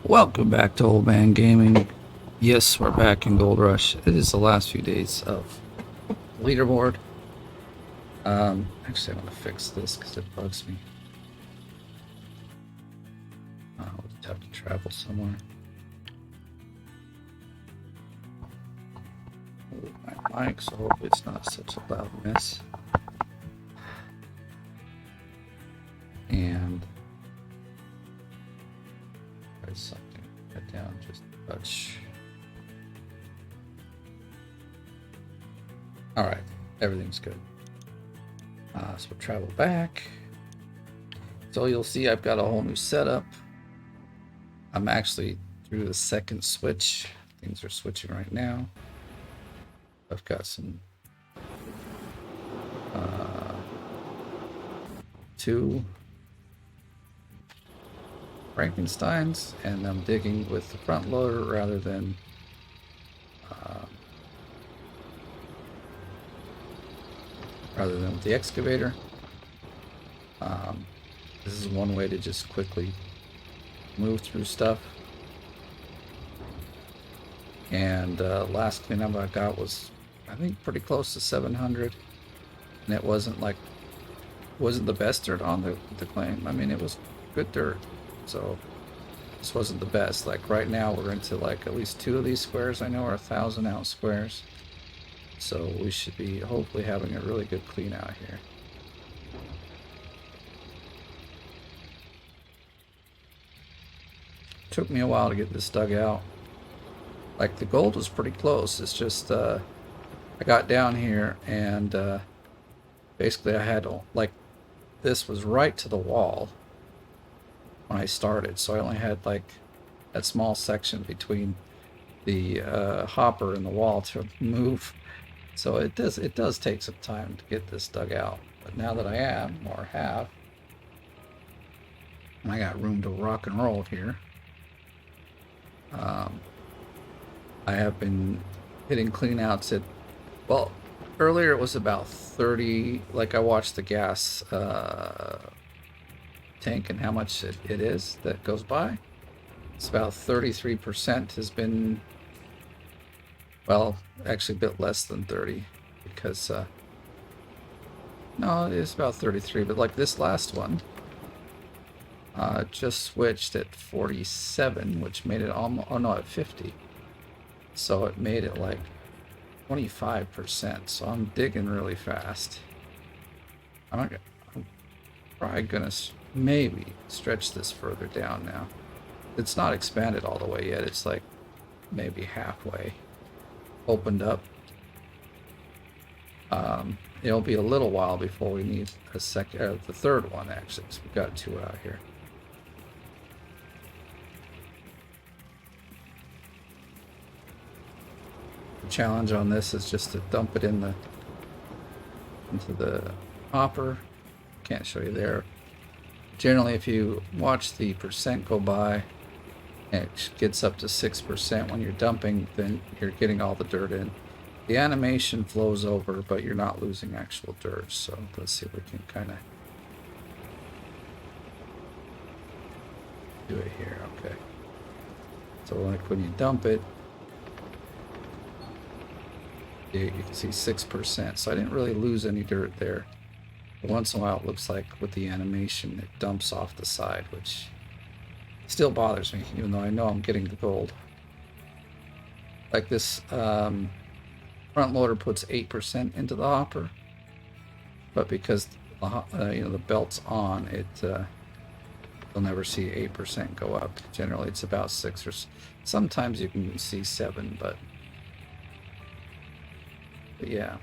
Welcome back to Old Man Gaming. Yes, we're back in Gold Rush. It is the last few days of leaderboard. Actually, I want to fix this because it bugs me. I'll just have to travel somewhere. Move my mic, so hopefully it's not such a loud mess. And try something. Cut down just a touch. All right, everything's good. So we'll travel back. So you'll see I've got a whole new setup. I'm actually through the second switch. Things are switching right now. I've got some two Frankensteins, and I'm digging with the front loader rather than with the excavator. This is one way to just quickly move through stuff. And last cleanup I got was, I think, pretty close to 700, and it wasn't the best dirt on the claim. I mean, it was good dirt, so this wasn't the best. Like right now we're into like at least 2 of these squares I know are 1,000-ounce squares, so we should be hopefully having a really good clean out here. Took me a while to get this dug out. Like the gold was pretty close. It's just I got down here and basically I had like, this was right to the wall when I started, so I only had like that small section between the hopper and the wall to move. So it does take some time to get this dug out. But now that I am, or have, I got room to rock and roll here. I have been hitting cleanouts at, well, earlier it was about 30, like I watched the gas tank and how much it is that goes by. It's about 33% has been, well, actually a bit less than 30, because no, it is about 33, but like this last one just switched at 47, which made it almost, oh no, at 50. So it made it like 25%. So I'm digging really fast. I'm probably gonna maybe stretch this further down now. It's not expanded all the way yet. It's like maybe halfway opened up. It'll be a little while before we need a second, the third one actually, because we've got 2 out here. The challenge on this is just to dump it into the hopper. Can't show you there. Generally, if you watch the percent go by, and it gets up to 6% when you're dumping, then you're getting all the dirt in. The animation flows over, but you're not losing actual dirt. So let's see if we can kind of do it here. Okay. So like when you dump it, you can see 6%. So I didn't really lose any dirt there. But once in a while, it looks like with the animation, it dumps off the side, which still bothers me, even though I know I'm getting the gold. Like this front loader puts 8% into the hopper, but because the belt's on, you'll never see 8% go up. Generally, it's about 6, or sometimes you can see 7, but yeah.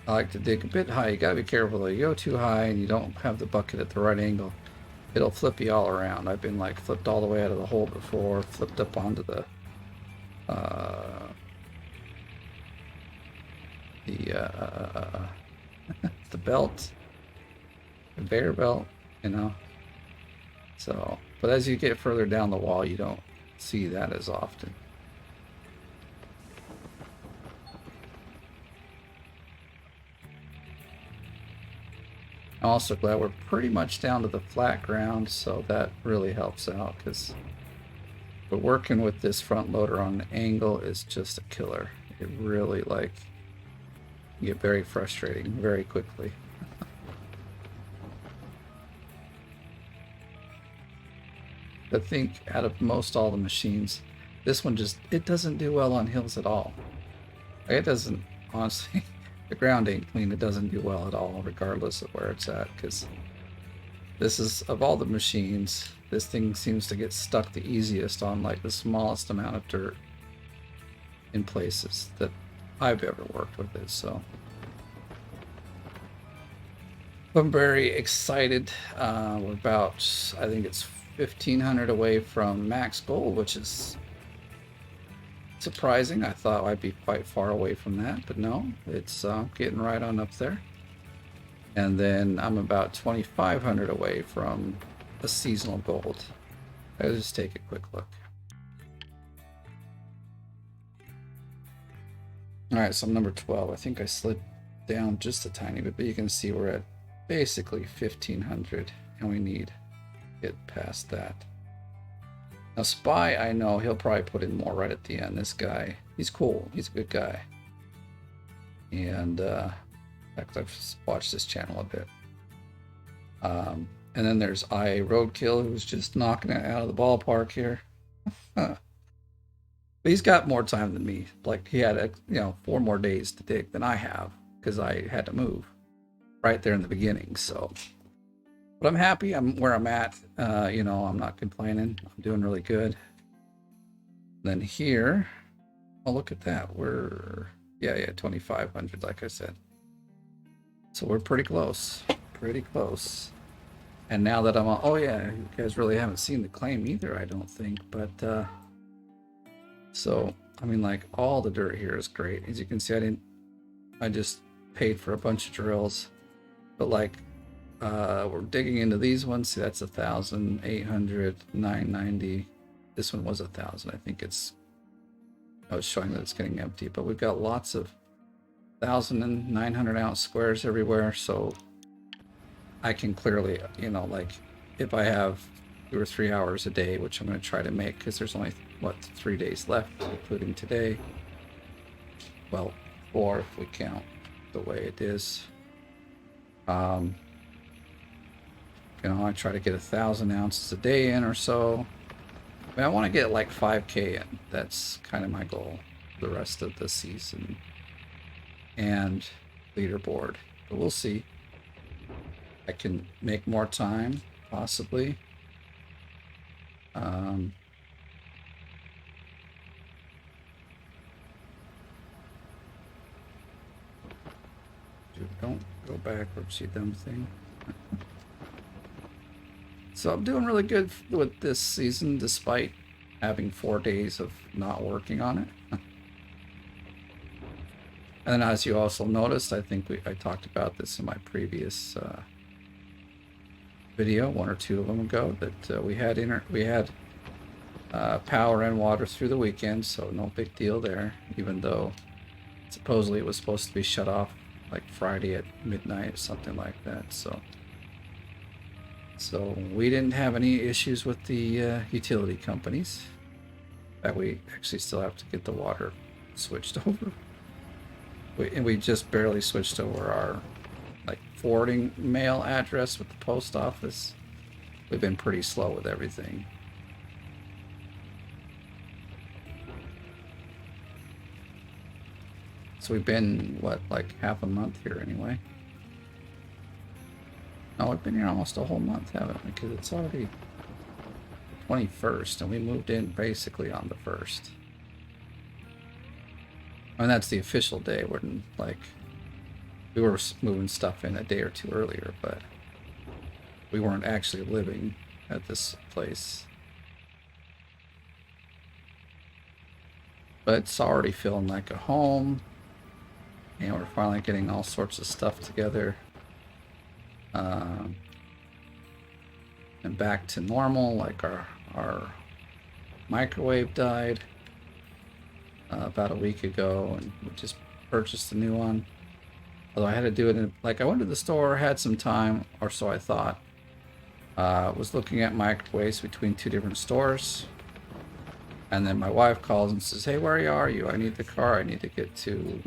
I like to dig a bit high. You gotta be careful though. You go too high and you don't have the bucket at the right angle, it'll flip you all around. I've been like flipped all the way out of the hole before, flipped up onto the uh, the the belt, conveyor belt, you know. So, but as you get further down the wall, you don't see that as often. I'm also glad we're pretty much down to the flat ground, so that really helps out, because but working with this front loader on an angle is just a killer. It really like get very frustrating very quickly. I think out of most all the machines, this one just, it doesn't do well on hills at all. It doesn't, honestly, the ground ain't clean. It doesn't do well at all, regardless of where it's at, because this is, of all the machines, this thing seems to get stuck the easiest on like the smallest amount of dirt in places that I've ever worked with it. So I'm very excited. We're about, I think it's 1,500 away from max goal, which is surprising. I thought I'd be quite far away from that, but no, it's getting right on up there. And then I'm about 2,500 away from a seasonal gold. I'll just take a quick look. All right, so I'm number 12. I think I slid down just a tiny bit, but you can see we're at basically 1,500, and we need to get past that. Now, Spy, I know he'll probably put in more right at the end. This guy, he's cool. He's a good guy. And in fact, I've watched this channel a bit. And then there's Roadkill, who's just knocking it out of the ballpark here. But he's got more time than me. Like, he had 4 more days to dig than I have, because I had to move right there in the beginning. So, but I'm happy. I'm where I'm at. I'm not complaining. I'm doing really good. Then here, oh, look at that. We're 2,500, like I said. So we're pretty close. Pretty close. And now that I'm on, oh yeah, you guys really haven't seen the claim either, I don't think. But so I mean, like, all the dirt here is great. As you can see, I just paid for a bunch of drills, but like we're digging into these ones. See, that's 1,800, 990. This one was 1,000. I think I was showing that it's getting empty, but we've got lots of 1,900 ounce squares everywhere. So I can clearly, like, if I have 2 or 3 hours a day, which I'm going to try to make, because there's only 3 days left, including today. Well, 4 if we count the way it is. I try to get 1,000 ounces a day in or so. I mean, I want to get like 5K in. That's kind of my goal the rest of the season and leaderboard. But we'll see. I can make more time, possibly. Don't go backwards, you dumb thing. So I'm doing really good with this season, despite having 4 days of not working on it. And then, as you also noticed, I think I talked about this in my previous video, 1 or 2 of them ago, that we had power and water through the weekend, so no big deal there. Even though supposedly it was supposed to be shut off like Friday at midnight or something like that. So we didn't have any issues with the utility companies. That we actually still have to get the water switched over. We just barely switched over our forwarding mail address with the post office. We've been pretty slow with everything. So we've been, like half a month here anyway. No, we've been here almost a whole month, haven't we? Because it's already the 21st, and we moved in basically on the 1st. I mean, that's the official day. We were moving stuff in a day or 2 earlier, but we weren't actually living at this place. But it's already feeling like a home. And we're finally getting all sorts of stuff together. And back to normal, like our microwave died about a week ago, and we just purchased a new one. Although I had to do it in, like, I went to the store, had some time, or so I thought. Was looking at microwaves between two different stores. And then my wife calls and says, "Hey, where are you? I need the car. I need to get to..."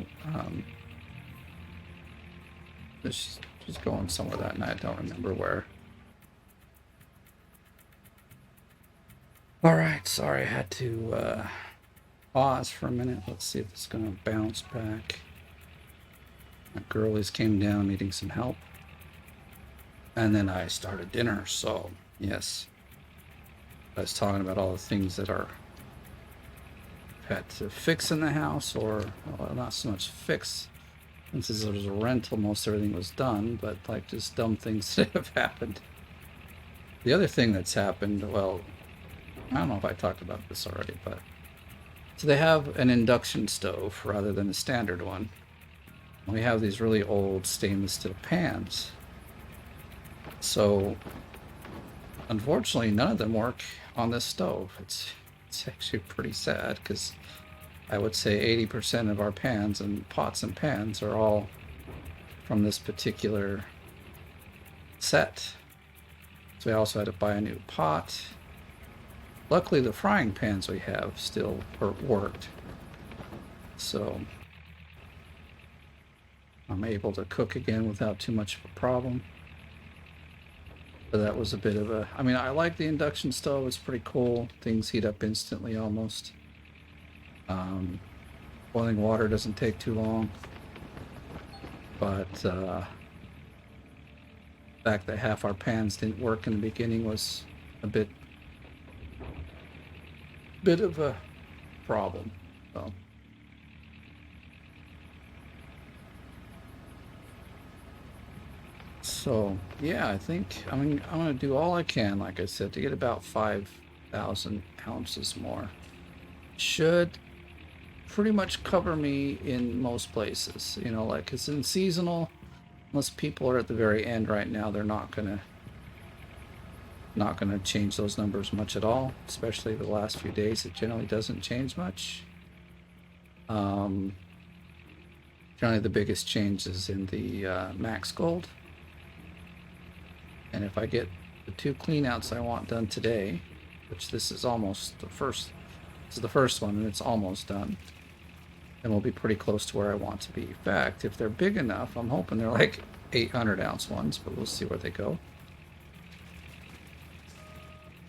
She's going somewhere that night. I don't remember where. All right, sorry, I had to pause for a minute. Let's see if it's going to bounce back. My girlies came down needing some help. And then I started dinner, so yes. I was talking about all the things that are had to fix in the house, or well, not so much fix. Since it was a rental, most everything was done, but like just dumb things that have happened. The other thing that's happened, well, I don't know if I talked about this already, but so they have an induction stove rather than a standard one. We have these really old stainless steel pans. So unfortunately, none of them work on this stove. It's actually pretty sad, because I would say 80% of our pans and pots and pans are all from this particular set. So we also had to buy a new pot. Luckily, the frying pans we have still worked. So I'm able to cook again without too much of a problem. But that was a bit of a... I mean, I like the induction stove. It's pretty cool. Things heat up instantly almost. Boiling water doesn't take too long. But the fact that half our pans didn't work in the beginning was a bit of a problem. So yeah, I think I'm gonna do all I can, like I said, to get about 5,000 ounces more. Should pretty much cover me in most places, you know, like it's in seasonal. Unless people are at the very end right now, they're not gonna change those numbers much at all. Especially the last few days, it generally doesn't change much. Generally, the biggest change is in the max gold. And if I get the 2 cleanouts I want done today, which this is almost the first, this is the first one and it's almost done, then we'll be pretty close to where I want to be. In fact, if they're big enough, I'm hoping they're like 800 ounce ones, but we'll see where they go.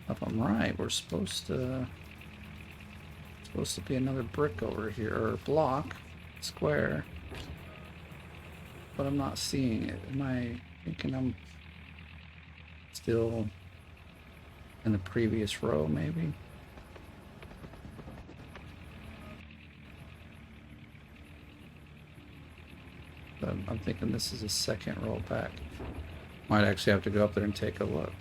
If I'm right, we're supposed to be another brick over here, or block, square, but I'm not seeing it. Am I thinking I'm still in the previous row, maybe? But I'm thinking this is a second row back. Might actually have to go up there and take a look.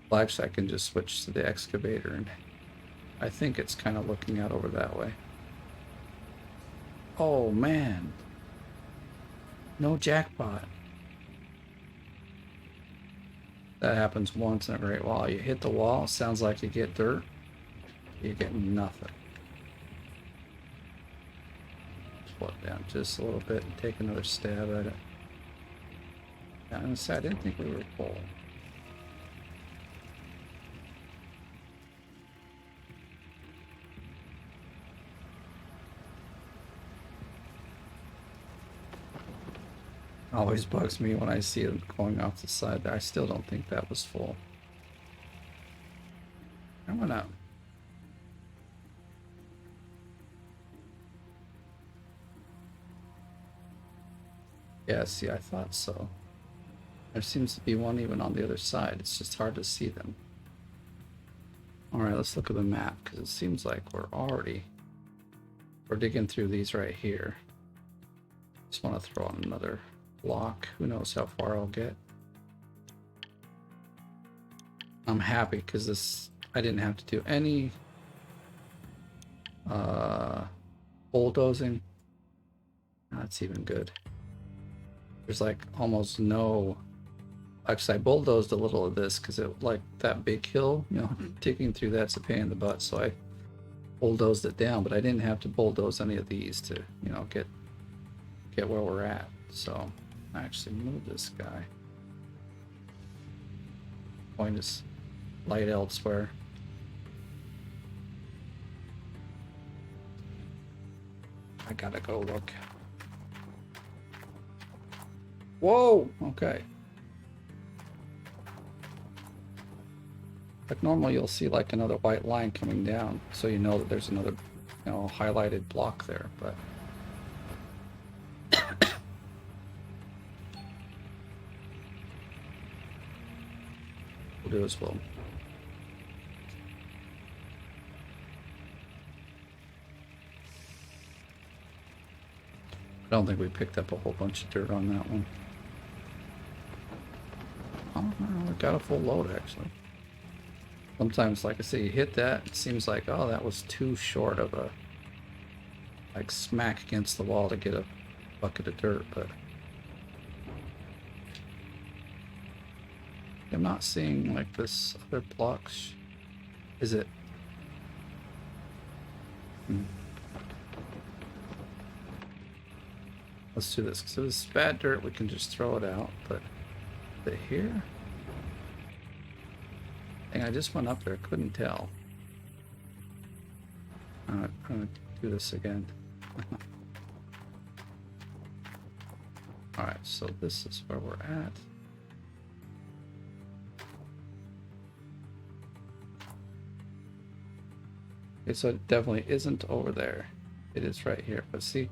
Well, actually, I can just switch to the excavator, and I think it's kind of looking out over that way. Oh man, no jackpot. That happens once in a great while. You hit the wall, sounds like you get dirt, you get nothing. Slow it down just a little bit and take another stab at it. Yeah, I'm sad, I didn't think we were full. Always bugs me when I see it going off the side there. I still don't think that was full. I'm gonna... Yeah, see, I thought so. There seems to be one even on the other side. It's just hard to see them. Alright, let's look at the map, because it seems like we're digging through these right here. Just want to throw on another block. Who knows how far I'll get. I'm happy because I didn't have to do any bulldozing. That's even good. There's like almost no. Actually, I bulldozed a little of this because it like that big hill, you know, digging through that's a pain in the butt. So I bulldozed it down, but I didn't have to bulldoze any of these to, you know, get where we're at. So I actually moved this guy. Point his light elsewhere. I gotta go look. Whoa! Okay. Like normally you'll see like another white line coming down, so you know that there's another, you know, highlighted block there, but we'll do as well. I don't think we picked up a whole bunch of dirt on that one. Oh, we got a full load actually. Sometimes, like I say, you hit that, it seems like, oh, that was too short of a, like, smack against the wall to get a bucket of dirt, but I'm not seeing, like, this other block. Is it? Let's do this, because if it's bad dirt, we can just throw it out, but is it here? I just went up there, couldn't tell. I'm gonna do this again. Alright, so this is where we're at. Okay, so it definitely isn't over there. It is right here. But see,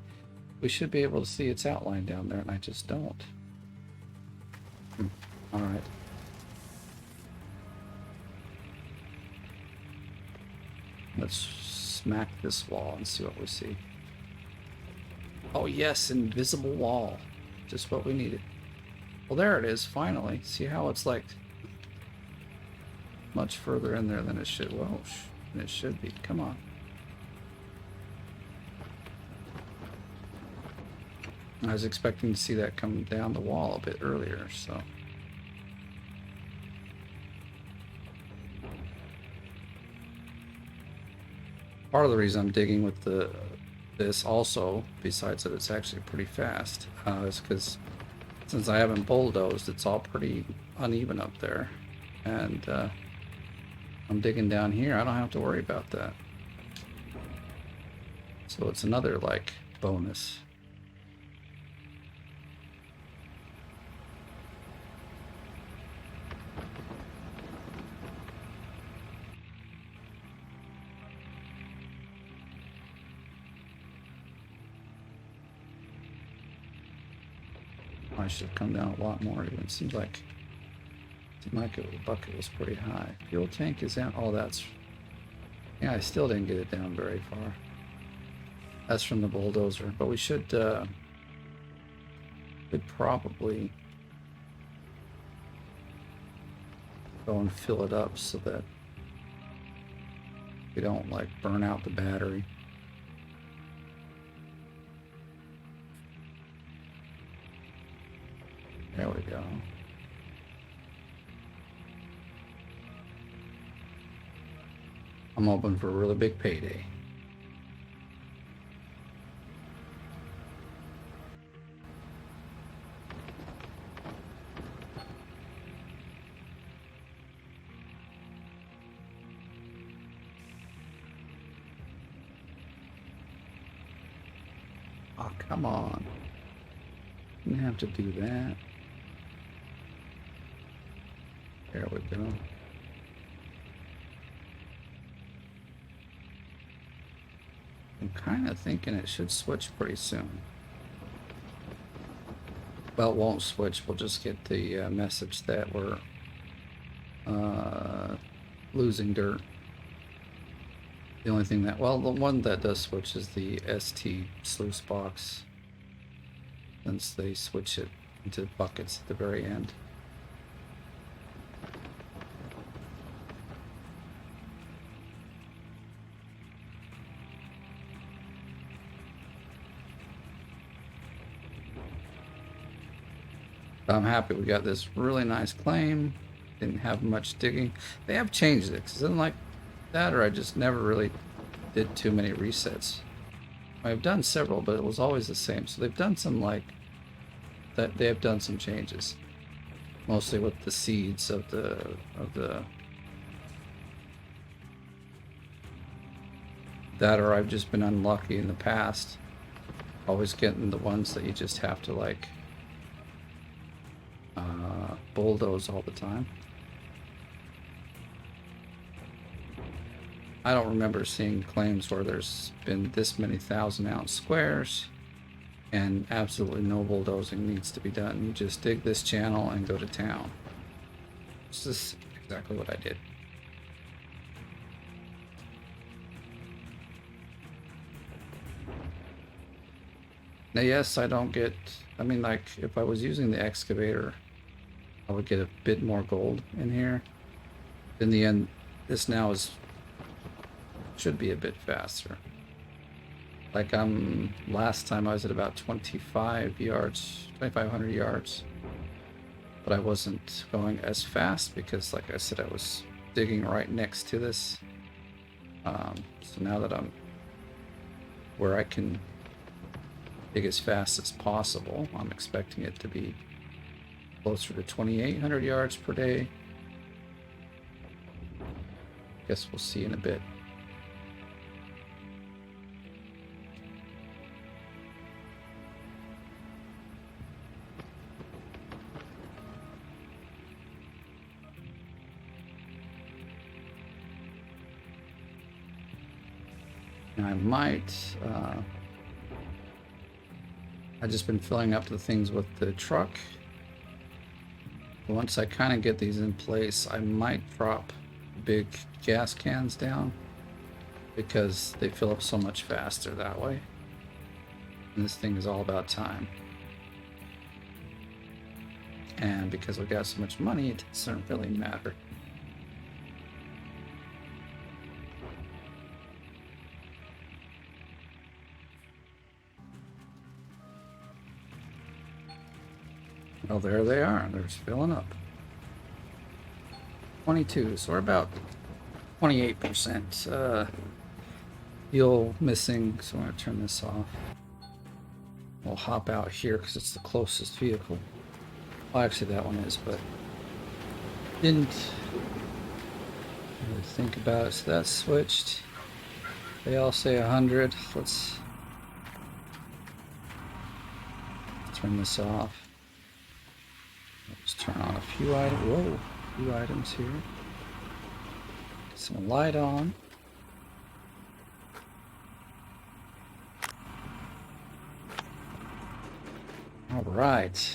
we should be able to see its outline down there, and I just don't. Alright. Let's smack this wall and see what we see. Oh yes, invisible wall. Just what we needed. Well, there it is, finally. See how it's like much further in there than it should. Well, it should be. Come on. I was expecting to see that come down the wall a bit earlier, so. Part of the reason I'm digging with this also, besides that it's actually pretty fast, is because since I haven't bulldozed, it's all pretty uneven up there. And I'm digging down here, I don't have to worry about that. So it's another, like, bonus. I should have come down a lot more even. It seems like the bucket was pretty high. Fuel tank is down. Oh, that's... Yeah, I still didn't get it down very far. That's from the bulldozer. But we should probably go and fill it up so that we don't, like, burn out the battery. There we go. I'm hoping for a really big payday. Oh, come on. Didn't have to do that. There we go. I'm kind of thinking it should switch pretty soon. Well, it won't switch. We'll just get the message that we're losing dirt. The only thing that, well, the one that does switch is the ST sluice box, since they switch it into buckets at the very end. I'm happy we got this really nice claim. Didn't have much digging. They have changed it, 'cause it isn't like that, or I just never really did too many resets. I've done several, but it was always the same. So they've done some like that. They have done some changes, mostly with the seeds of the that, or I've just been unlucky in the past, always getting the ones that you just have to like bulldoze all the time. I don't remember seeing claims where there's been this many 1,000-ounce squares and absolutely no bulldozing needs to be done. You just dig this channel and go to town. This is exactly what I did. Now, yes, I don't get, I mean, like, if I was using the excavator, I would get a bit more gold in here. In the end, this now should be a bit faster. Like, last time I was at about 25 yards, 2,500 yards, but I wasn't going as fast because, like I said, I was digging right next to this. So now that I'm where I can dig as fast as possible, I'm expecting it to be closer to 2,800 yards per day. Guess we'll see in a bit. And I might, I've just been filling up the things with the truck. Once I kind of get these in place, I might drop big gas cans down because they fill up so much faster that way. And this thing is all about time. And because we got so much money, it doesn't really matter. Oh, there they are. They're just filling up. 22, so we're about 28%. Fuel missing, so I'm going to turn this off. We'll hop out here because it's the closest vehicle. Well, actually that one is, but didn't really think about it. So that's switched. They all say 100. Let's turn this off. Let's turn on a few items. Whoa, a few items here. Get some light on. All right.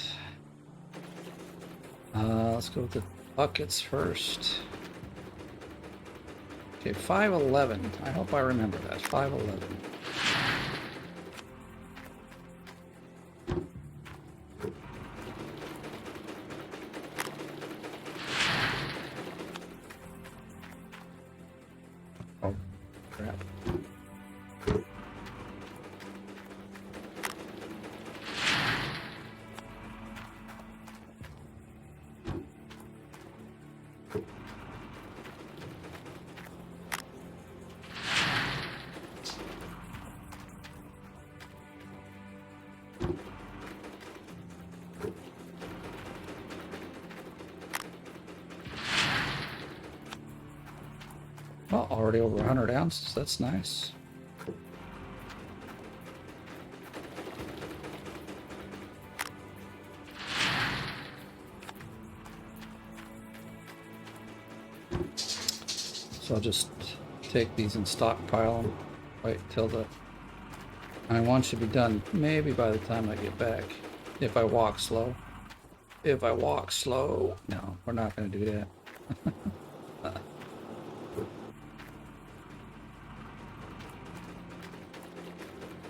Let's go with the buckets first. Okay, 511. I hope I remember that. 511. Oh, crap. Well, already over 100 ounces. That's nice. So I'll just take these and stockpile them. Wait till the... I want should be done maybe by the time I get back. If I walk slow. If I walk slow. No, we're not going to do that.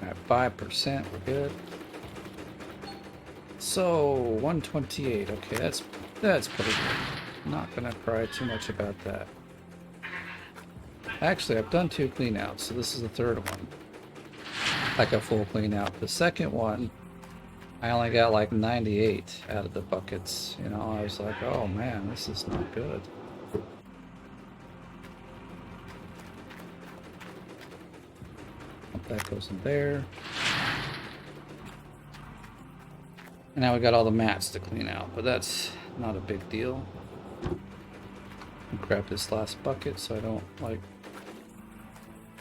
At 5%, we're good. So 128. Okay, that's pretty good. Not gonna cry too much about that. Actually, I've done 2 cleanouts, so this is the third one. Like a full clean out. The second one, I only got like 98 out of the buckets. You know, I was like, oh man, this is not good. That goes in there. And now we got all the mats to clean out, but that's not a big deal. Grab this last bucket so I don't like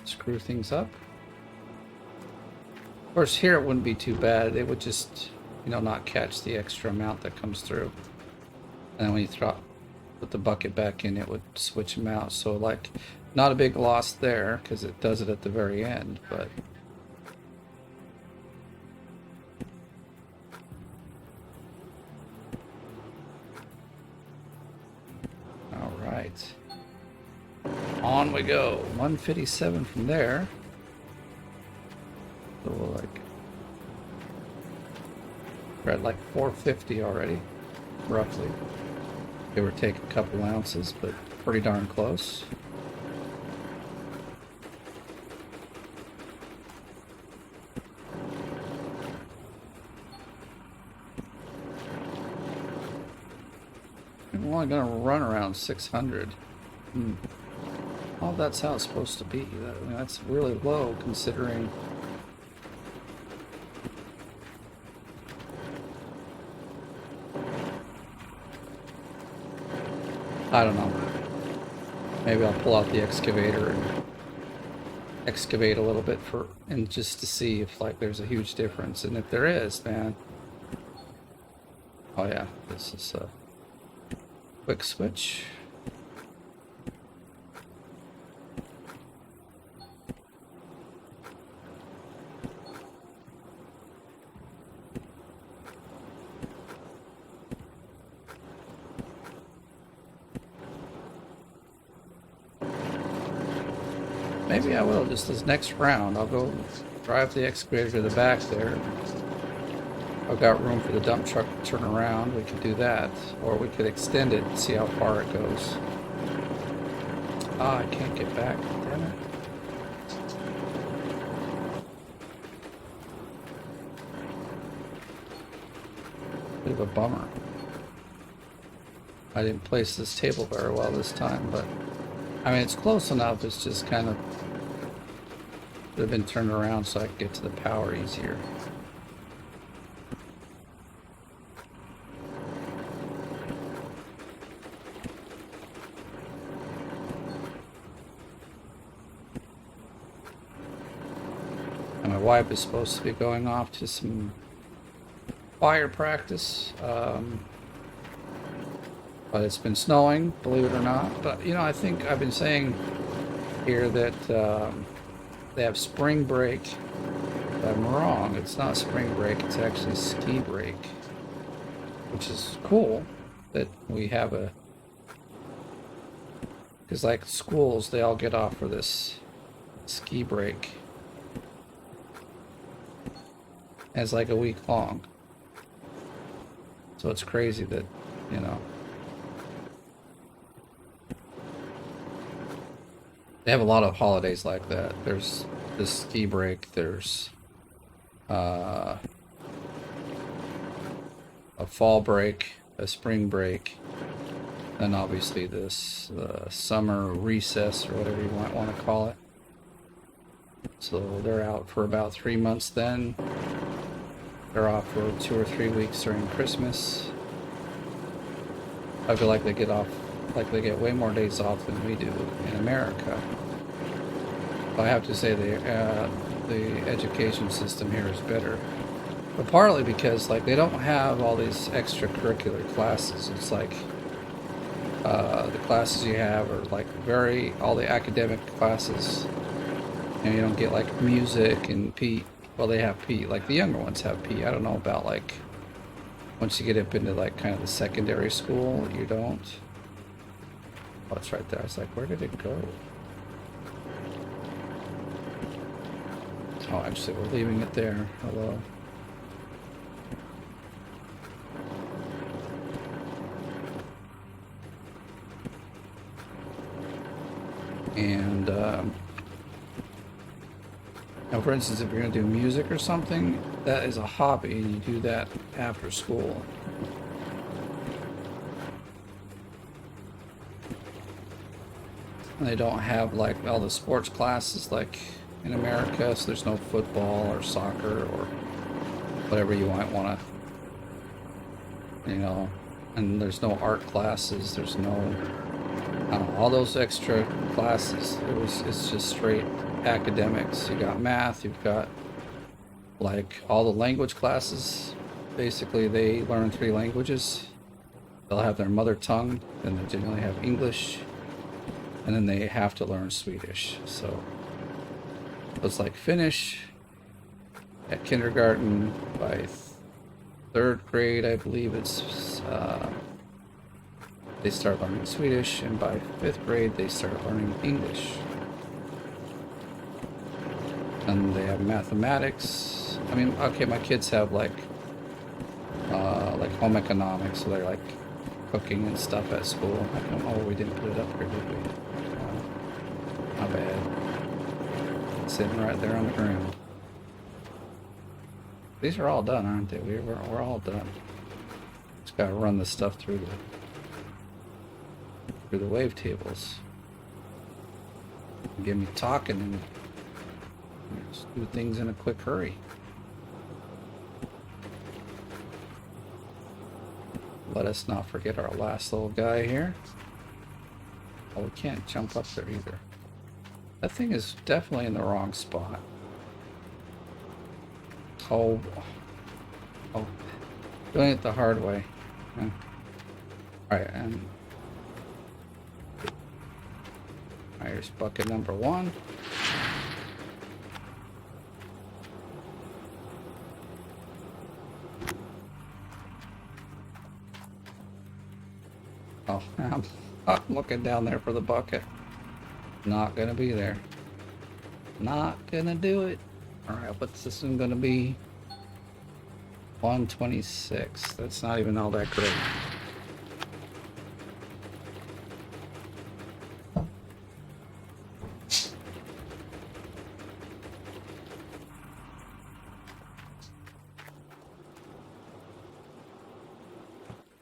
screw things up. Of course, here it wouldn't be too bad. It would just, you know, not catch the extra amount that comes through. And then when you put the bucket back in, it would switch them out. So like, not a big loss there because it does it at the very end, but all right. On we go. 157 from there. So we're at like 450 already, roughly. Give or take a couple ounces, but pretty darn close. I'm only going to run around 600. Oh, that's how it's supposed to be. That's really low considering. I don't know. Maybe I'll pull out the excavator and excavate a little bit and just to see if like there's a huge difference. And if there is, man. Oh yeah, this is a quick switch. Maybe I will, just this next round. I'll go drive the excavator to the back there. I've got room for the dump truck to turn around. We could do that. Or we could extend it and see how far it goes. Ah, I can't get back. Damn it. Bit of a bummer. I didn't place this table very well this time, but I mean, it's close enough. It's just kind of would have been turned around so I could get to the power easier. And my wife is supposed to be going off to some fire practice. But it's been snowing, believe it or not. But, you know, I think I've been saying here that they have spring break. But I'm wrong. It's not spring break. It's actually ski break. Which is cool that we have a... Because, like, schools, they all get off for this ski break. And it's like a week long. So it's crazy that, you know... They have a lot of holidays like that. There's this ski break. There's a fall break, a spring break, and obviously this summer recess or whatever you might want to call it. So they're out for about 3 months then. They're off for 2 or 3 weeks during Christmas. I feel like they get off. Like they get way more days off than we do in America. But I have to say the education system here is better. But partly because like they don't have all these extracurricular classes. It's like the classes you have are like all the academic classes. And you don't get like music and PE. Well, they have PE. Like the younger ones have PE. I don't know about like once you get up into like kind of the secondary school, you don't. Oh, it's right there. I was like, where did it go? Oh, actually, we're leaving it there. Hello. And Now, for instance, if you're going to do music or something, that is a hobby, and you do that after school. And they don't have like all the sports classes like in America, so there's no football or soccer or whatever you might want to, you know, and there's no art classes, there's no, I don't know, all those extra classes. It's just straight academics. You got math, you've got like all the language classes. Basically, they learn 3 languages. They'll have their mother tongue, then they generally have English, and then they have to learn Swedish. So it's like Finnish at kindergarten. By 3rd grade, I believe they start learning Swedish, and by 5th grade they start learning English. And they have mathematics. I mean, okay, my kids have like home economics, so they're like cooking and stuff at school. I don't know, we didn't put it up here, did we? Not bad. Sitting right there on the ground. These are all done, aren't they? We're all done. Just gotta run this stuff through the wavetables. Get me talking and just do things in a quick hurry. Let us not forget our last little guy here. Oh, we can't jump up there either. That thing is definitely in the wrong spot. Oh, doing it the hard way. Yeah. Alright, and here's bucket number 1. Oh, I'm looking down there for the bucket. Not gonna be there. Not gonna do it. Alright, what's this one gonna be? 126. That's not even all that great.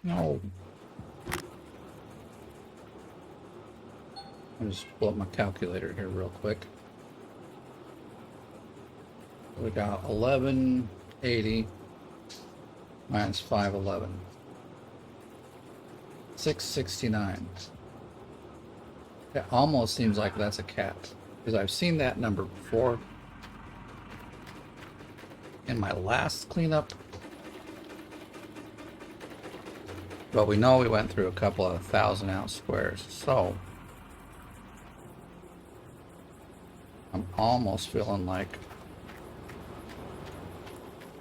No. I'll just pull up my calculator here real quick. We got 1180 minus 511. 669. It almost seems like that's a cat, because I've seen that number before in my last cleanup. But we know we went through a couple of 1,000-ounce squares, so I'm almost feeling like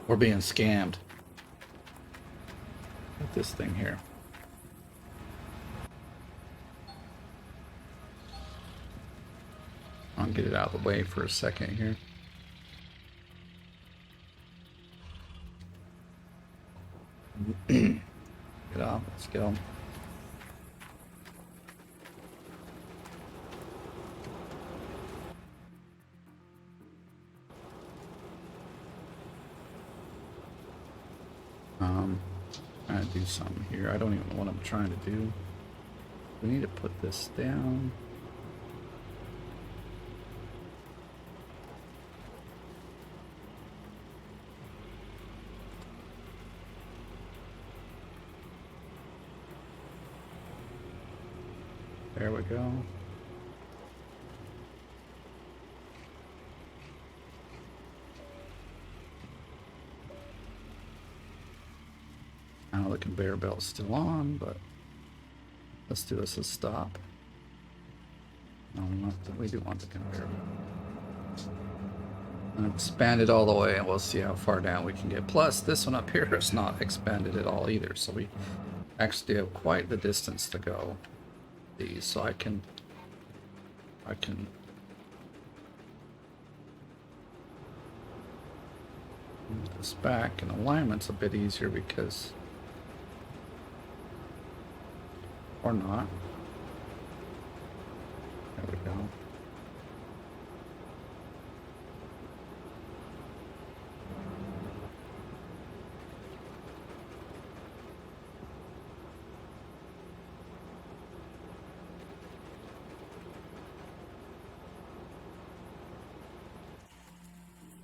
we're being scammed with this thing here. I'll get it out of the way for a second here. Get off, let's go. Trying to do something here. I don't even know what I'm trying to do. We need to put this down. There we go. I know the conveyor belt's still on, but let's do this as stop. No, we do want the conveyor belt. And expand it all the way, and we'll see how far down we can get. Plus, this one up here is not expanded at all either, so we actually have quite the distance to go. These, so I can move this back, and alignment's a bit easier because, or not. There we go.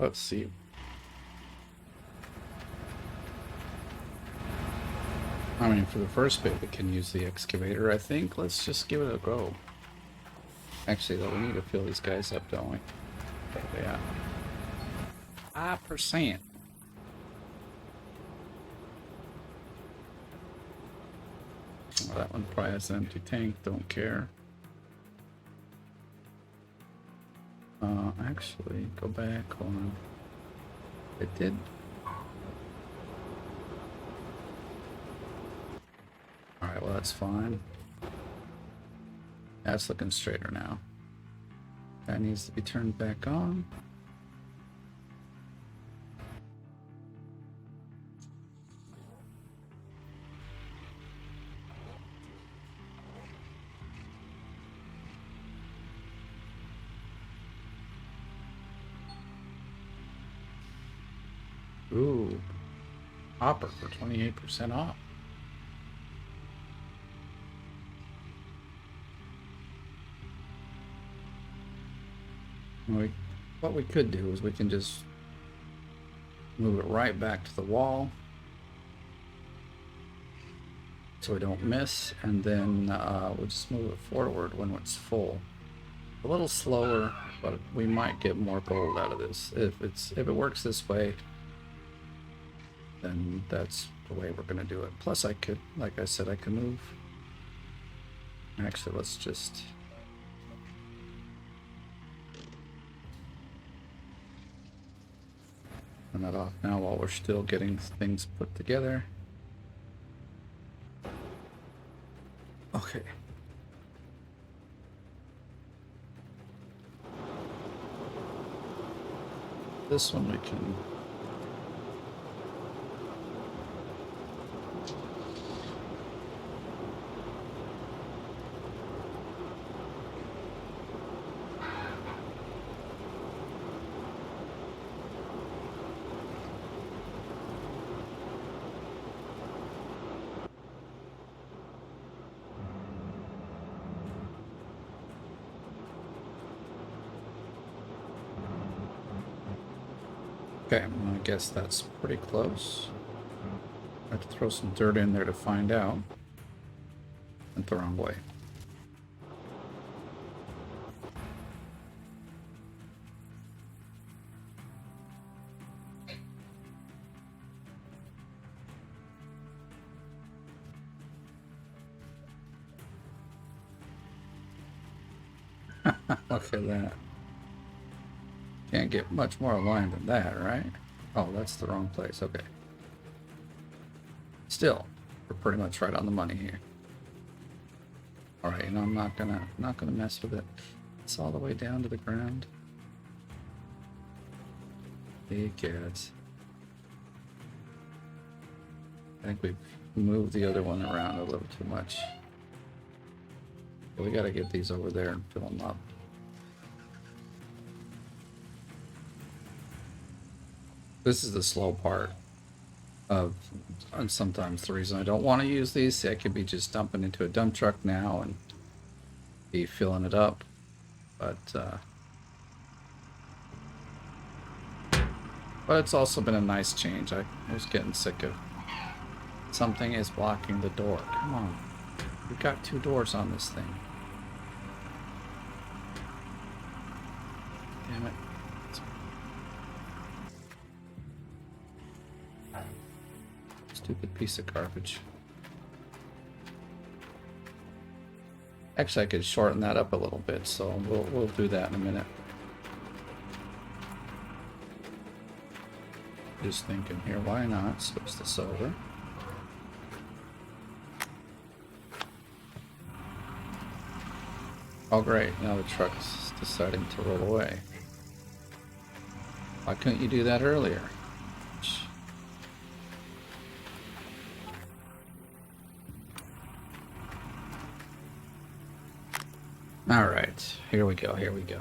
Let's see. I mean, for the first bit, we can use the excavator, I think. Let's just give it a go. Actually, though, we need to fill these guys up, don't we? Yeah. 5%. Oh, that one probably has an empty tank. Don't care. Actually, go back on. It did. Alright, well, that's fine. That's looking straighter now. That needs to be turned back on. Ooh, hopper for 28% off. What we could do is we can just move it right back to the wall so we don't miss, and then we'll just move it forward when it's full. A little slower, but we might get more gold out of this. If it works this way, then that's the way we're gonna do it. Plus I could, like I said, I can move. Actually, let's just turn that off now while we're still getting things put together. Okay. This one we can okay, well, I guess that's pretty close. I have to throw some dirt in there to find out. Went the wrong way. Look at that. Can't get much more aligned than that, right? Oh, that's the wrong place. Okay. Still, we're pretty much right on the money here. All right, and I'm not gonna mess with it. It's all the way down to the ground. Big cats. I think we've moved the other one around a little too much. But we gotta get these over there and fill them up. This is the slow part of, and sometimes the reason I don't want to use these. See, I could be just dumping into a dump truck now and be filling it up, but it's also been a nice change. I was getting sick of something is blocking the door. Come on, we've got 2 doors on this thing. Damn it. Stupid piece of garbage. Actually, I could shorten that up a little bit, so we'll do that in a minute. Just thinking here, why not switch this over? Oh great, now the truck's deciding to roll away. Why couldn't you do that earlier? All right, here we go, here we go.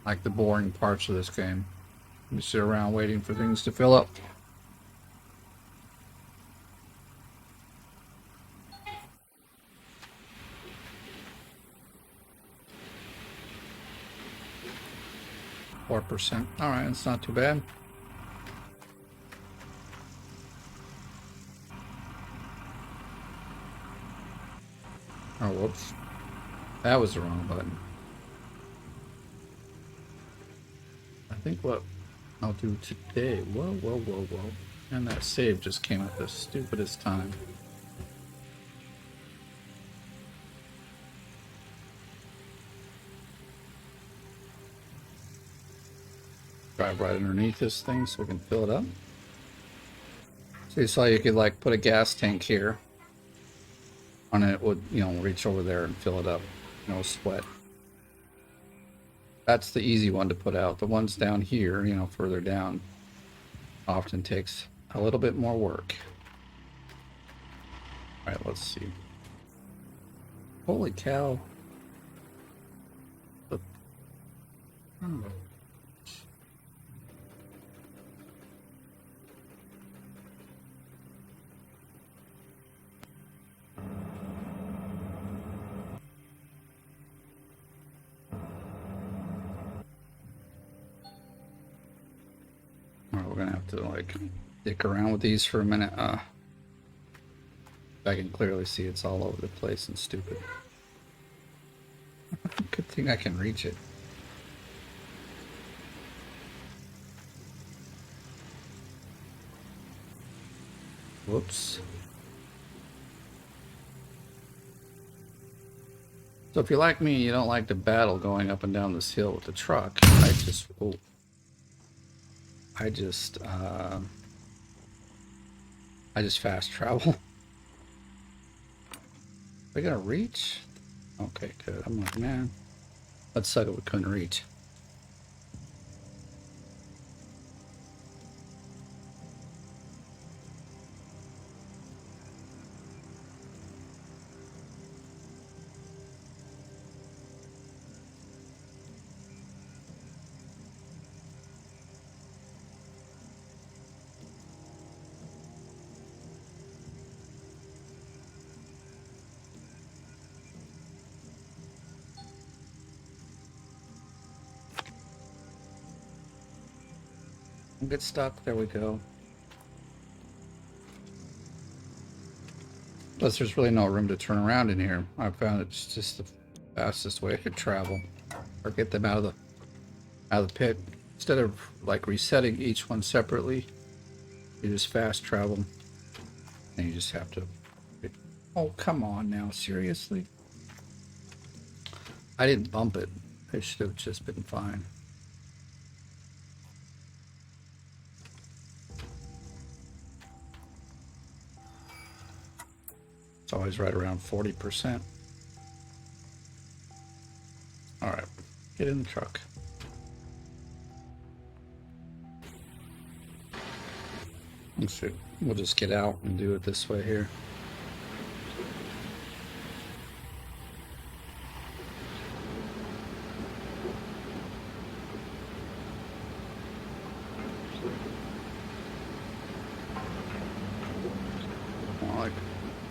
Like the boring parts of this game. You sit around waiting for things to fill up. %. All right, it's not too bad. Oh, whoops. That was the wrong button. I think what I'll do today... Whoa, whoa, whoa, whoa. And that save just came at the stupidest time. Drive right underneath this thing so we can fill it up. So you saw you could like put a gas tank here. And it would, you know, reach over there and fill it up. No sweat. That's the easy one to put out. The ones down here, you know, further down, often takes a little bit more work. All right, let's see. Holy cow. Alright, we're gonna have to like dick around with these for a minute. I can clearly see it's all over the place and stupid. Good thing I can reach it. Whoops. So if you're like me, you don't like to battle going up and down this hill with the truck. I just fast travel. Are we gonna reach? Okay, good. I'm like, man, that sucked we couldn't reach. Get stuck. There we go. Plus, there's really no room to turn around in here. I found it's just the fastest way to travel, or get them out of the pit. Instead of like resetting each one separately, you just fast travel, and you just have to. Oh, come on now, seriously? I didn't bump it. It should have just been fine. It's always right around 40%. All right, get in the truck. We'll just get out and do it this way here.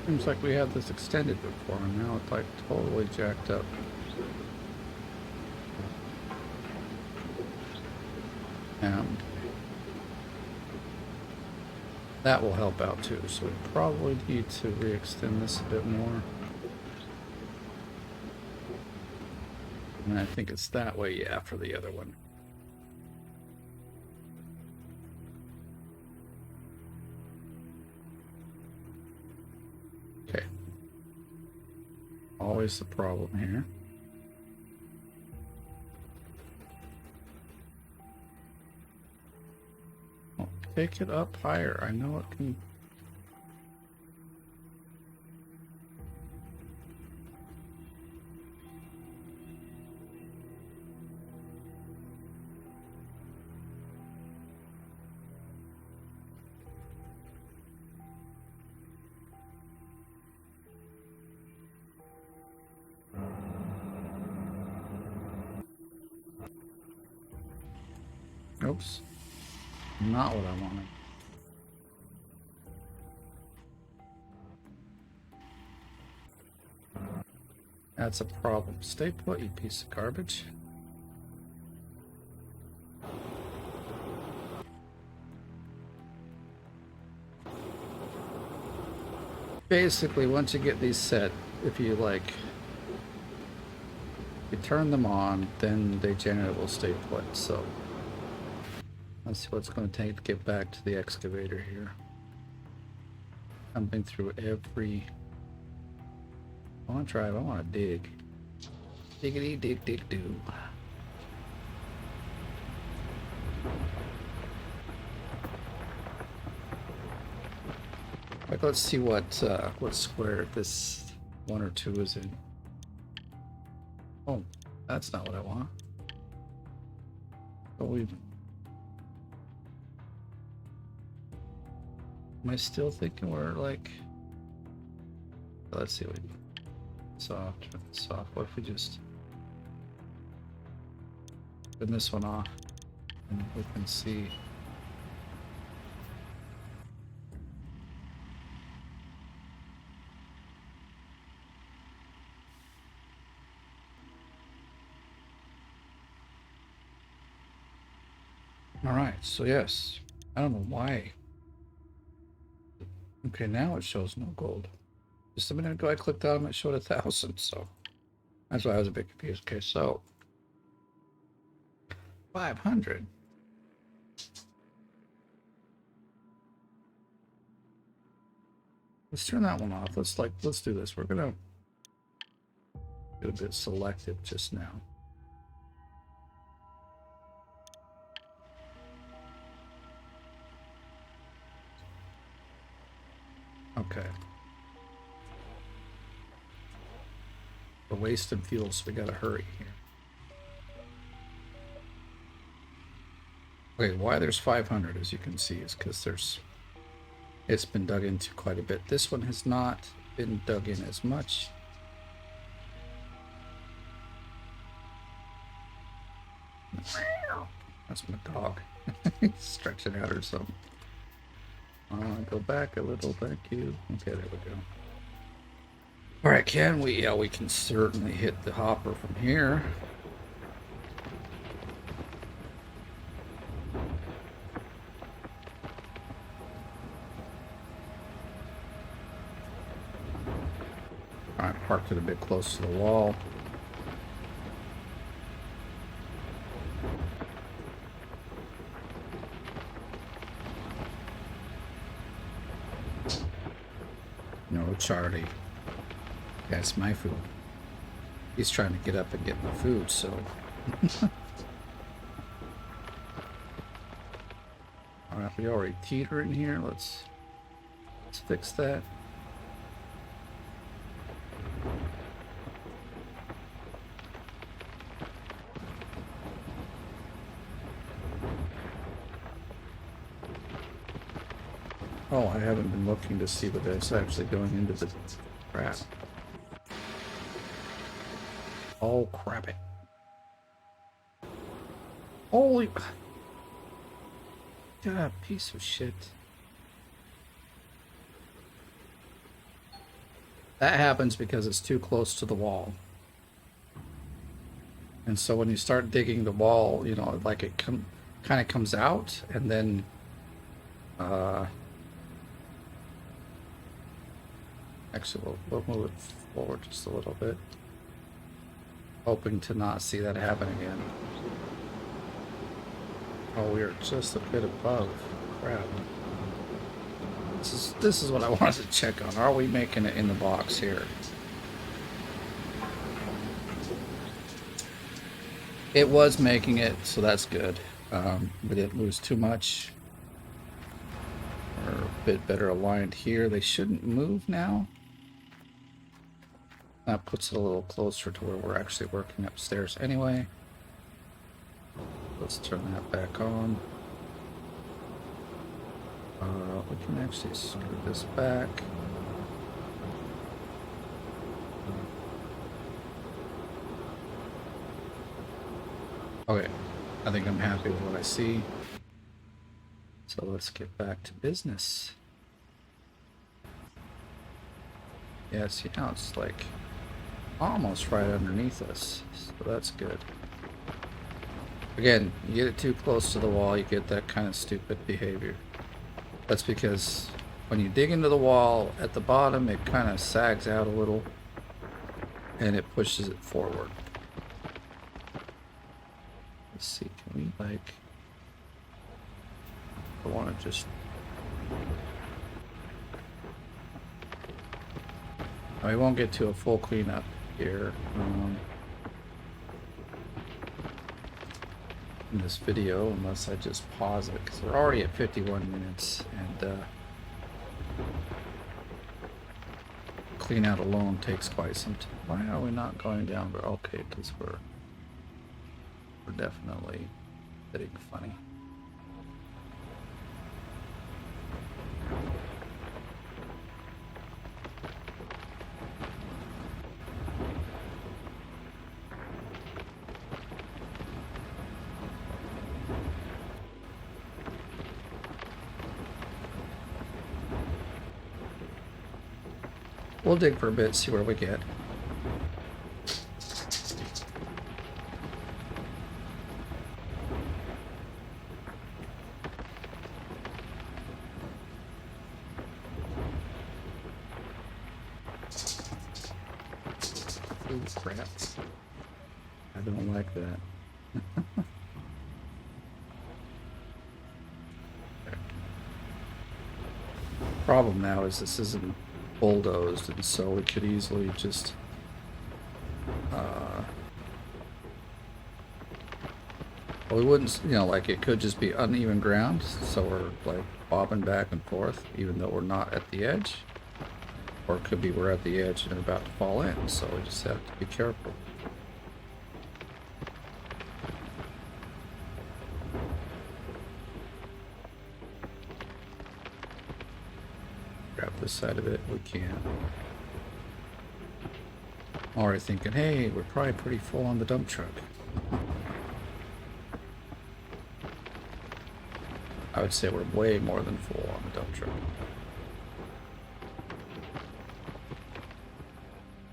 Seems like we had this extended before, and now it's like totally jacked up. And that will help out too, so we probably need to re-extend this a bit more. And I think it's that way, yeah, for the other one. Okay. Always the problem here. Well, take it up higher. I know it can. Oops. Not what I wanted. That's a problem. Stay put, you piece of garbage. Basically, once you get these set, if you you turn them on, then they generally will stay put. So let's see what it's going to take to get back to the excavator here. I've been through every. I want to drive. I want to dig. Diggity dig dig do. Like, let's see what square this 1 or 2 is in. Oh, that's not what I want. But am I still thinking we're like? Let's see what soft. What if we just turn this one off and we can see. All right, so yes, I don't know why. Okay, now it shows no gold. Just a minute ago I clicked on it, it showed 1,000, so that's why I was a bit confused. Okay, so 500. Let's turn that one off. Let's do this. We're gonna get a bit selective just now. Okay. We're wasting fuel, so we gotta hurry here. Okay, why there's 500, as you can see, is because it's been dug into quite a bit. This one has not been dug in as much. That's my dog. He's stretching out or something. Go back a little, thank you. Okay, there we go. All right, can we? Yeah, we can certainly hit the hopper from here. All right, parked it a bit close to the wall. No, Charlie. That's my food. He's trying to get up and get my food, so. All right, we already teeter in here. Let's fix that. Oh, I haven't been looking to see what that's actually going into the crap. Oh, crap it. Holy... God, piece of shit. That happens because it's too close to the wall. And so when you start digging the wall, you know, like it kind of comes out, and then... Actually, we'll move it forward just a little bit. Hoping to not see that happen again. Oh, we are just a bit above. Crap. This is what I wanted to check on. Are we making it in the box here? It was making it, so that's good. We didn't lose too much. We're a bit better aligned here. They shouldn't move now. That puts it a little closer to where we're actually working upstairs anyway. Let's turn that back on. We can actually screw this back. Okay, I think I'm happy with what I see. So let's get back to business. Yeah, see now it's like almost right underneath us, so that's good. Again, you get it too close to the wall, you get that kind of stupid behavior. That's because when you dig into the wall at the bottom, it kind of sags out a little and it pushes it forward. Let's see, can we like, I want to just, we won't get to a full cleanup here in this video unless I just pause it, because we're already at 51 minutes and clean out alone takes quite some time. Why are we not going down? But okay, because we're definitely getting funny. We'll dig for a bit, see where we get. Ooh, crap. I don't like that. Problem now is this isn't bulldozed, and so we could easily just well, we wouldn't, you know, like it could just be uneven ground, so we're like bobbing back and forth even though we're not at the edge, or it could be we're at the edge and about to fall in, so we just have to be careful. Grab this side of it, we can. Already thinking, hey, we're probably pretty full on the dump truck. I would say we're way more than full on the dump truck.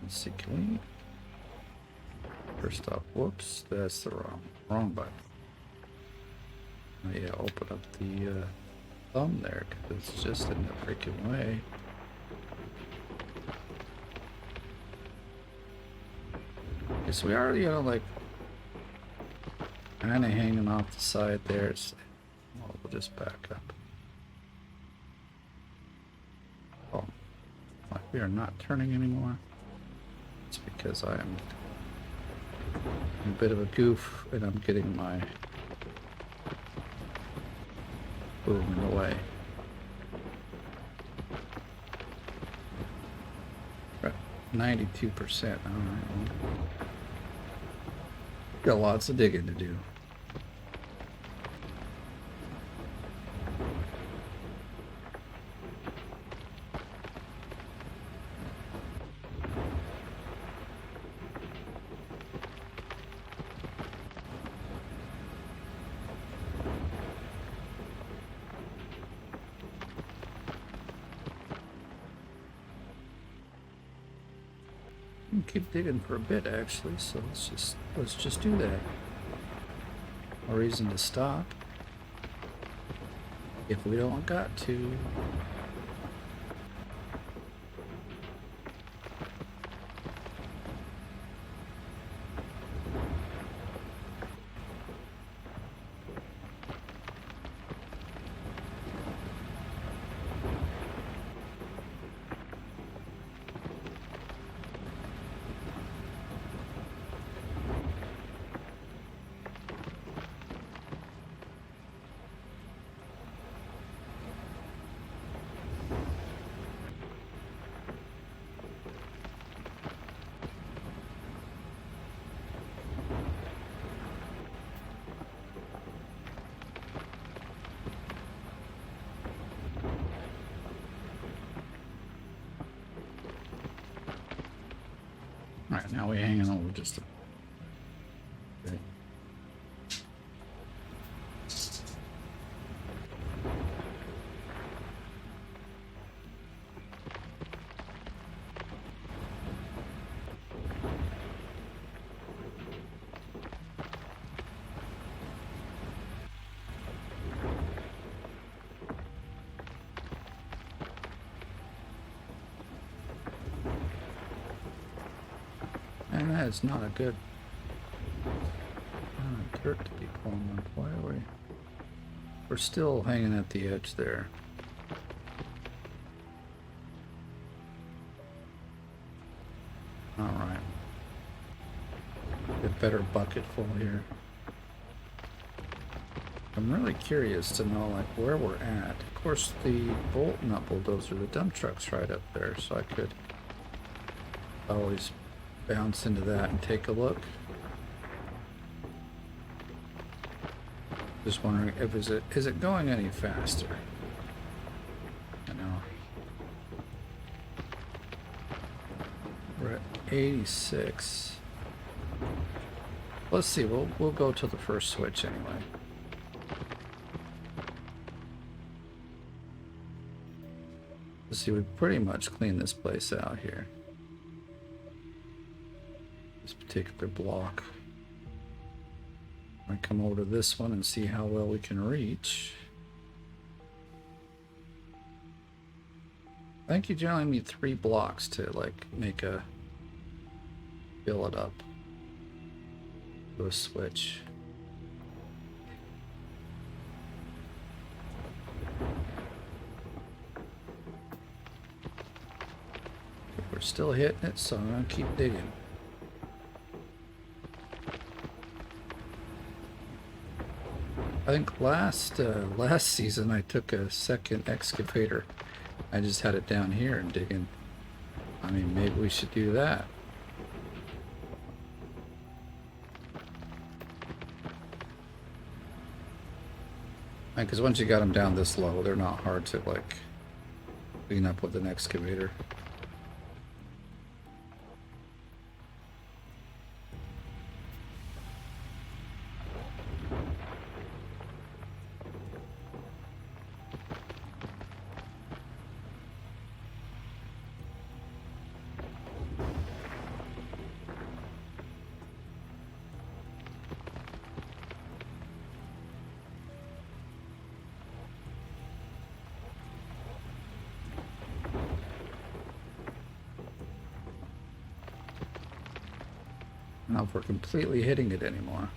Let's see, can we? First off, whoops, that's the wrong button. Oh yeah, open up the thumb there, because it's just in the freaking way. Okay, so we already are like kind of hanging off the side there. It's, well, we'll just back up. Oh, like we are not turning anymore. It's because I'm a bit of a goof and I'm getting my boom in the way. Right, 92%. All right. Got lots of digging to do. Keep digging for a bit actually, so let's just do that. No reason to stop if we don't got to. Alright, now we're hanging over just a bit. Man, that is not a good dirt to be pulling up. Why are we? We're still hanging at the edge there. All right. A better bucket full here. I'm really curious to know like where we're at. Of course, the not bulldozer, the dump truck's right up there, so I could always bounce into that and take a look. Just wondering if is it going any faster? I know. We're at 86. Let's see. We'll go to the first switch anyway. Let's see. We pretty much cleaned this place out here. This particular block. I come over to this one and see how well we can reach. I think you generally need 3 blocks to like fill it up to a switch. We're still hitting it, so I'm gonna keep digging. I think last season I took a second excavator. I just had it down here and digging. I mean, maybe we should do that. Because once you got them down this low, they're not hard to like clean up with an excavator. I don't know if we're completely hitting it anymore.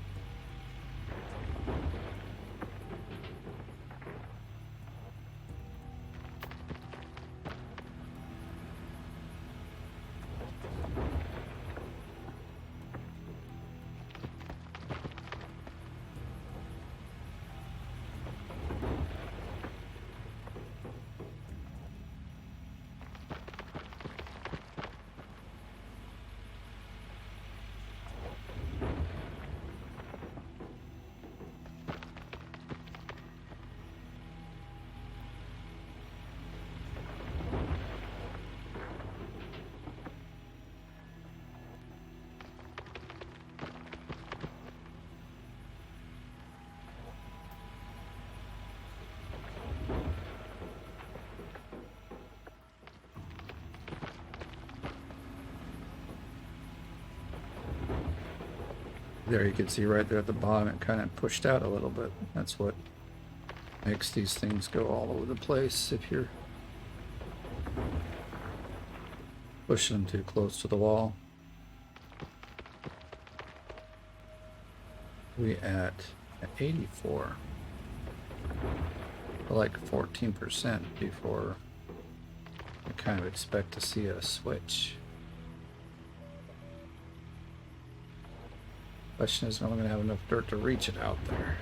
There you can see right there at the bottom it kind of pushed out a little bit. That's what makes these things go all over the place if you're pushing them too close to the wall. We at 84. Like 14% before I kind of expect to see a switch. Question is, am I going to have enough dirt to reach it out there?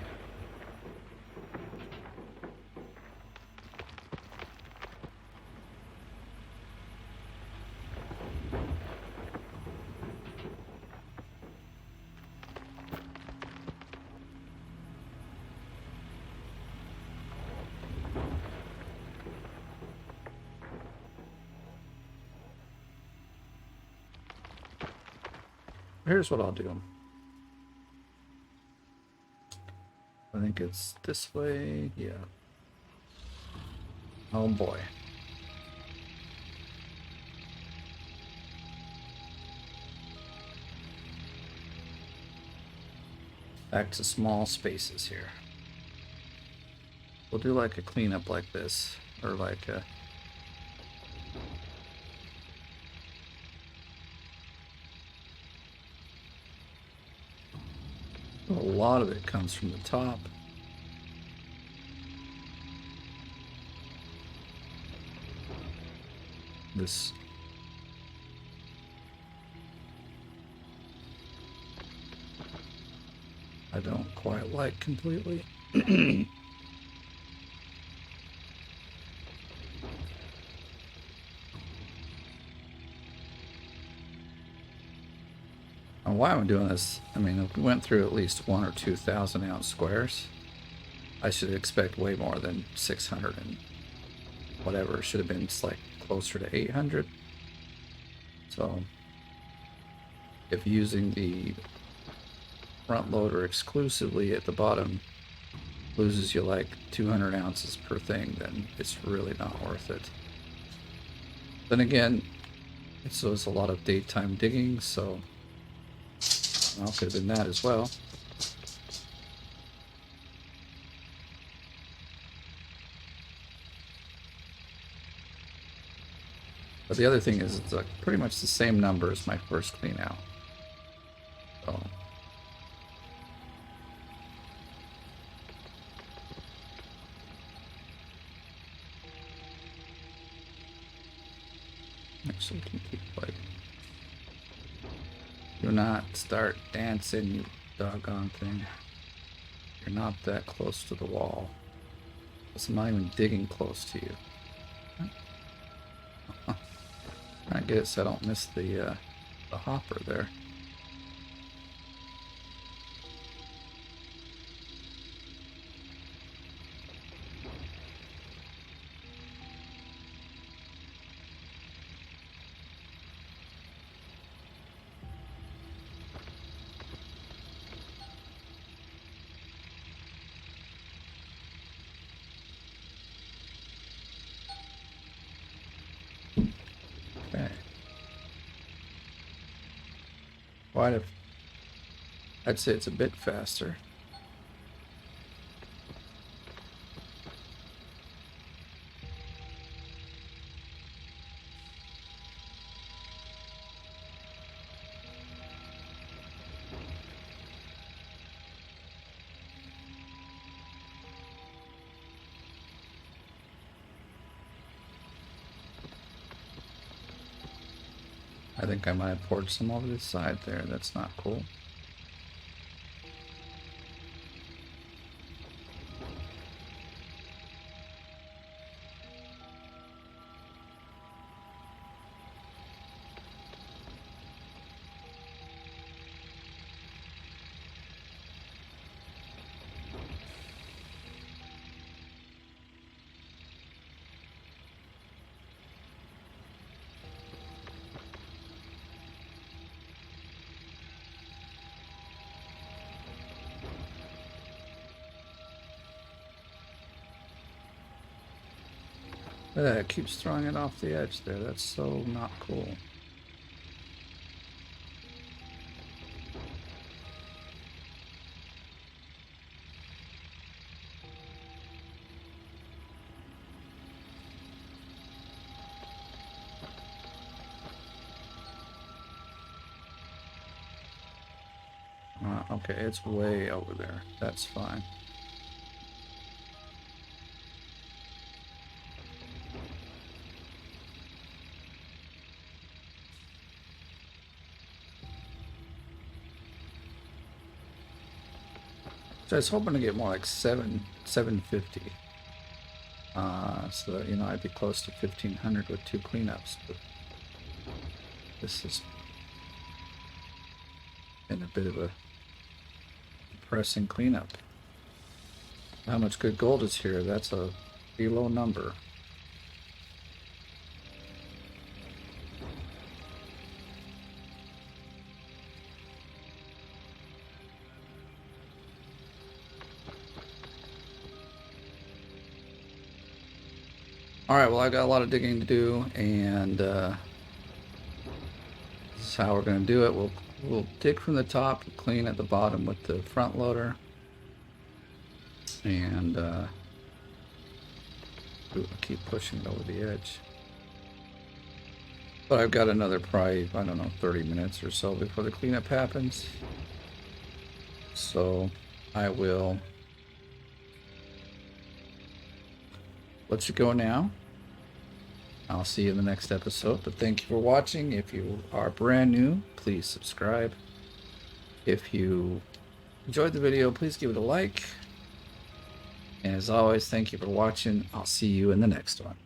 Here's what I'll do. I think it's this way, yeah. Oh boy. Back to small spaces here. We'll do like a cleanup like this, or like a... lot of it comes from the top. This I don't quite like completely. And why I'm doing this, I mean, if we went through at least 1,000 or 2,000 ounce squares, I should expect way more than 600 and whatever. It should have been like closer to 800. So if using the front loader exclusively at the bottom loses you like 200 ounces per thing, then it's really not worth it. Then again, it was a lot of daytime digging, so well, could have been that as well. But the other thing is, it's like pretty much the same number as my first clean out. So actually, we can keep like, do not start dancing, you doggone thing. You're not that close to the wall. I'm not even digging close to you. I get it so I don't miss the hopper there. Okay. What if I'd say it's a bit faster. I think I might have poured some over the side there. That's not cool. It keeps throwing it off the edge there. That's so not cool. Okay, it's way over there. That's fine. So I was hoping to get more like 750. So that, you know, I'd be close to 1,500 with 2 cleanups, but this has been a bit of a depressing cleanup. How much good gold is here? That's a pretty low number. Alright, well, I got a lot of digging to do, and this is how we're going to do it. We'll dig from the top, clean at the bottom with the front loader, and keep pushing it over the edge. But I've got another probably, I don't know, 30 minutes or so before the cleanup happens. So I will let you go now. I'll see you in the next episode, but thank you for watching. If you are brand new, please subscribe. If you enjoyed the video, please give it a like. And as always, thank you for watching. I'll see you in the next one.